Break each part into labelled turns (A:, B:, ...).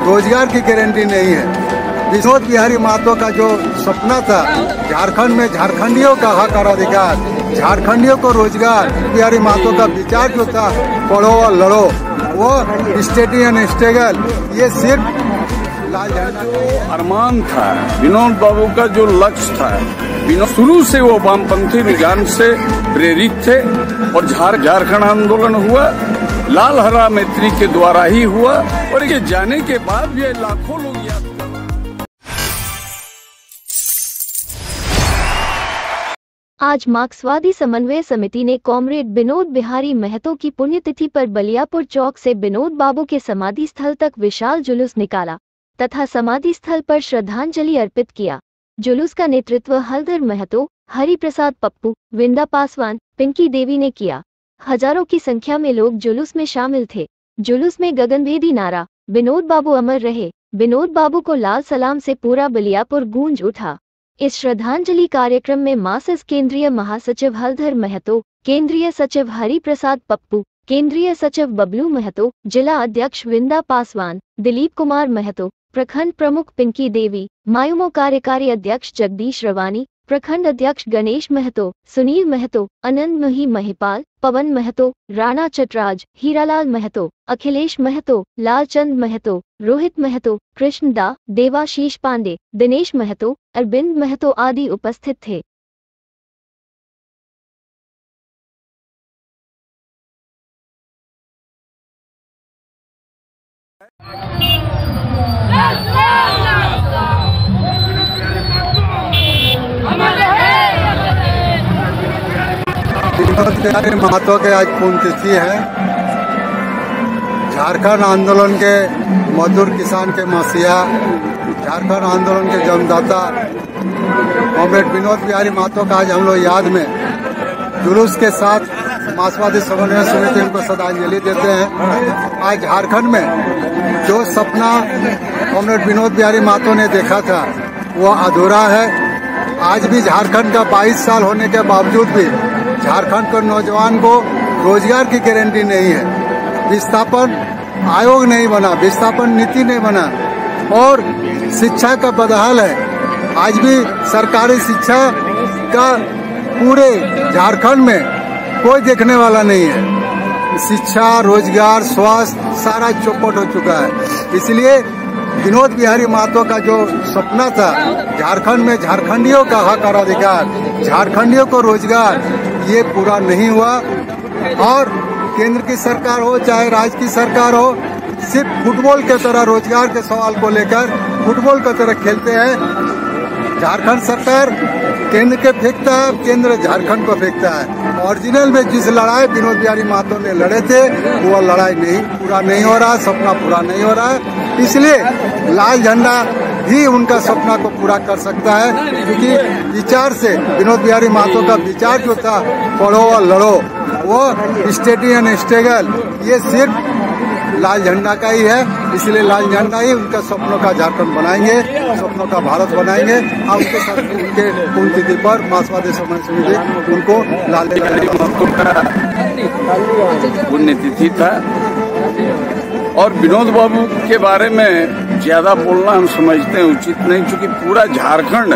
A: रोजगार की गारंटी नहीं है। विनोद बिहारी महतो का जो सपना था झारखंड में झारखंडियों का हक और अधिकार, झारखंडियों को रोजगार, बिहारी महतो का विचार जो था पढ़ो और लड़ो, वो स्टडी एंड स्ट्रगल, ये सिर्फ लाल झंडा
B: अरमान था। विनोद बाबू का जो लक्ष्य था, विनोद शुरू से वो वामपंथी रुझान से प्रेरित थे और झारखंड आंदोलन हुआ लाल हरा मैत्री के द्वारा ही हुआ और ये जाने के बाद भी लाखों लोग याद कर रहे हैं।
C: आज मार्क्सवादी समन्वय समिति ने कॉमरेड विनोद बिहारी महतो की पुण्यतिथि पर बलियापुर चौक से विनोद बाबू के समाधि स्थल तक विशाल जुलूस निकाला तथा समाधि स्थल पर श्रद्धांजलि अर्पित किया। जुलूस का नेतृत्व हलधर महतो, हरि प्रसाद पप्पू, विंदा पासवान, पिंकी देवी ने किया। हजारों की संख्या में लोग जुलूस में शामिल थे। जुलूस में गगनभेदी नारा विनोद बाबू अमर रहे, विनोद बाबू को लाल सलाम से पूरा बलियापुर गूंज उठा। इस श्रद्धांजलि कार्यक्रम में मार्क्सिस्ट केंद्रीय महासचिव हलधर महतो, केंद्रीय सचिव हरि प्रसाद पप्पू, केंद्रीय सचिव बबलू महतो, जिला अध्यक्ष विंदा पासवान, दिलीप कुमार महतो, प्रखंड प्रमुख पिंकी देवी, मायूमो कार्यकारी अध्यक्ष जगदीश रवानी, प्रखंड अध्यक्ष गणेश महतो, सुनील महतो, आनंद मोही महिपाल, पवन महतो, राणा चटराज, हीरालाल महतो, अखिलेश महतो, लालचंद महतो, रोहित महतो, कृष्णदा, देवाशीष पांडे, दिनेश महतो, अरविंद महतो आदि उपस्थित थे।
A: विनोद बिहारी महतो के आज पुण्यतिथि है। झारखंड आंदोलन के मजदूर किसान के मसीहा, झारखंड आंदोलन के जन्मदाता कॉमरेड विनोद बिहारी महतो का आज हम लोग याद में जुलूस के साथ मार्क्सवादी समन्वय समिति उनको श्रद्धांजलि देते हैं। आज झारखंड में जो सपना कॉमरेड विनोद बिहारी महतो ने देखा था वो अधूरा है। आज भी झारखंड का 22 साल होने के बावजूद भी झारखंड के नौजवान को रोजगार की गारंटी नहीं है। विस्थापन आयोग नहीं बना, विस्थापन नीति नहीं बना और शिक्षा का बदहाल है। आज भी सरकारी शिक्षा का पूरे झारखंड में कोई देखने वाला नहीं है। शिक्षा, रोजगार, स्वास्थ्य सारा चौपट हो चुका है। इसलिए विनोद बिहारी महतो का जो सपना था झारखंड में झारखंडियों का हक और अधिकार, झारखंडियों को रोजगार, ये पूरा नहीं हुआ। और केंद्र की सरकार हो चाहे राज्य की सरकार हो, सिर्फ फुटबॉल के तरह रोजगार के सवाल को लेकर फुटबॉल की तरह खेलते हैं। झारखंड सरकार केंद्र के फेंकता है, केंद्र झारखंड को फेंकता है। ओरिजिनल में जिस लड़ाई विनोद बिहारी महतो ने लड़े थे वो लड़ाई पूरा नहीं हो रहा, सपना पूरा नहीं हो रहा है। इसलिए लाल झंडा ही उनका सपना को पूरा कर सकता है, क्योंकि विचार से विनोद बिहारी महतो का विचार जो था पढ़ो और लड़ो, वो स्टडी एंड स्ट्रगल, ये सिर्फ लाल झंडा का ही है। इसलिए लाल झंडा ही उनका सपनों का झारखंड बनाएंगे, सपनों का भारत बनाएंगे। और उनके पुण्यतिथि पर मार्क्सवादी समन्वय समिति उनको लाल
B: पुण्यतिथि था। और विनोद बाबू के बारे में ज्यादा बोलना हम समझते हैं उचित नहीं, क्योंकि पूरा झारखंड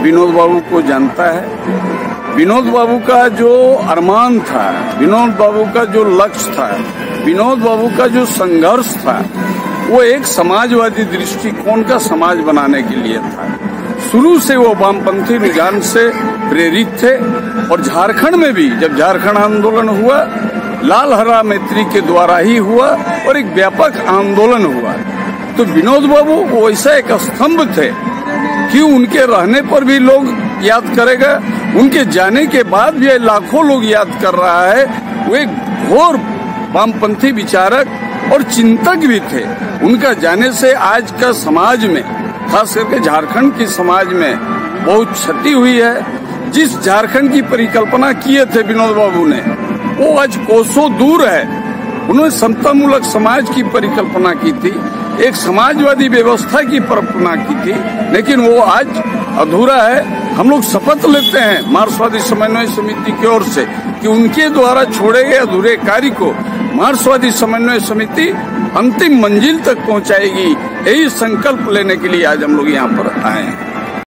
B: विनोद बाबू को जानता है। विनोद बाबू का जो अरमान था, विनोद बाबू का जो लक्ष्य था, विनोद बाबू का जो संघर्ष था, वो एक समाजवादी दृष्टिकोण का समाज बनाने के लिए था। शुरू से वो वामपंथी रुझान से प्रेरित थे और झारखंड में भी जब झारखंड आंदोलन हुआ लाल हरा मैत्री के द्वारा ही हुआ और एक व्यापक आंदोलन हुआ। तो विनोद बाबू वैसा एक स्तंभ थे कि उनके रहने पर भी लोग याद करेगा, उनके जाने के बाद भी लाखों लोग याद कर रहा है। वो एक घोर वामपंथी विचारक और चिंतक भी थे। उनका जाने से आज का समाज में, खास करके झारखंड के समाज में बहुत क्षति हुई है। जिस झारखंड की परिकल्पना किए थे विनोद बाबू ने, वो आज कोसों दूर है। उन्होंने समतामूलक समाज की परिकल्पना की थी, एक समाजवादी व्यवस्था की कल्पना की थी, लेकिन वो आज अधूरा है। हम लोग शपथ लेते हैं मार्क्सवादी समन्वय समिति की ओर से कि उनके द्वारा छोड़े गए अधूरे कार्य को मार्क्सवादी समन्वय समिति अंतिम मंजिल तक पहुंचाएगी, यही संकल्प लेने के लिए आज हम लोग यहाँ पर आए हैं।